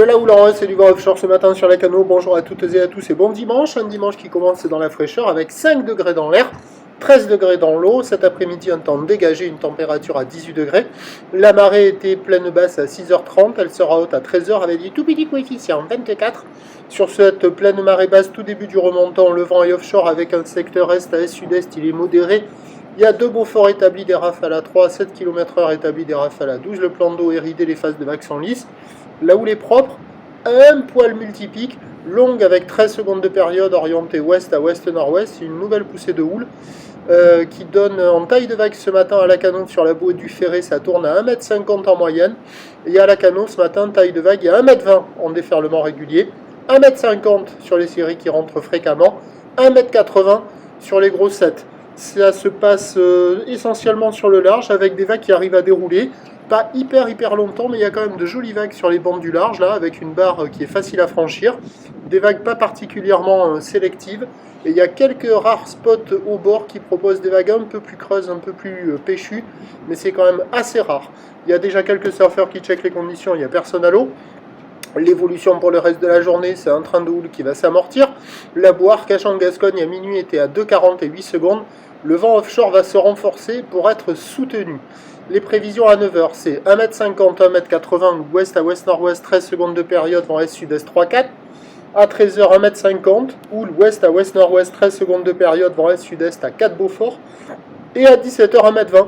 De la houle en Rust et du vent offshore ce matin sur la Cano. Bonjour à toutes et à tous et bon dimanche. Un dimanche qui commence dans la fraîcheur avec 5 degrés dans l'air, 13 degrés dans l'eau. Cet après-midi, un temps dégagé, une température à 18 degrés. La marée était pleine basse à 6h30. Elle sera haute à 13h avec des tout petits coefficients 24. Sur cette pleine marée basse, tout début du remontant, le vent est offshore avec un secteur est à est-sud-est. Il est modéré. Il y a 2 Beaufort établis, des rafales à 3 à 7 km/h établis, des rafales à 12. Le plan d'eau est ridé, les phases de vagues sont lisses. La houle est propre, un poil multipique, longue avec 13 secondes de période, orientée ouest à ouest-nord-ouest. Une nouvelle poussée de houle qui donne en taille de vague ce matin à la Cano sur la bouée du Ferré, ça tourne à 1,50 m en moyenne. Et à la Cano ce matin, taille de vague à 1,20 m en déferlement régulier, 1,50 m sur les séries qui rentrent fréquemment, 1,80 m sur les grossettes. Ça se passe essentiellement sur le large avec des vagues qui arrivent à dérouler. Pas hyper longtemps, mais il y a quand même de jolies vagues sur les bandes du large, là, avec une barre qui est facile à franchir. Des vagues pas particulièrement sélectives. Et il y a quelques rares spots au bord qui proposent des vagues un peu plus creuses, un peu plus péchues, mais c'est quand même assez rare. Il y a déjà quelques surfeurs qui checkent les conditions, il n'y a personne à l'eau. L'évolution pour le reste de la journée, c'est un train de houle qui va s'amortir. La boue Arcachon en Gascogne à minuit était à 2,40 et 8 secondes. Le vent offshore va se renforcer pour être soutenu. Les prévisions à 9h, c'est 1,50 m, 1,80 m, ouest à ouest-nord-ouest, 13 secondes de période, vent est-sud-est 3,4. À 13h, 1,50 m, houle ouest à ouest-nord-ouest, 13 secondes de période, vent est-sud-est à 4 Beaufort. Et à 17h, 1,20 m,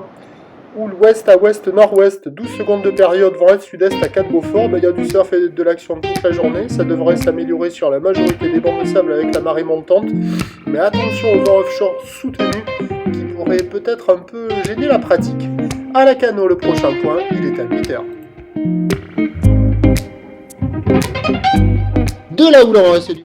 houle ouest à ouest-nord-ouest, 12 secondes de période, vent est-sudest à 4 Beaufort. Il y a du surf et de l'action toute la journée. Ça devrait s'améliorer sur la majorité des bancs de sable avec la marée montante. Mais attention au vent offshore soutenu qui pourrait peut-être un peu gêner la pratique. À la Cano, le prochain point, il est à 8h. De la houle en Rust et du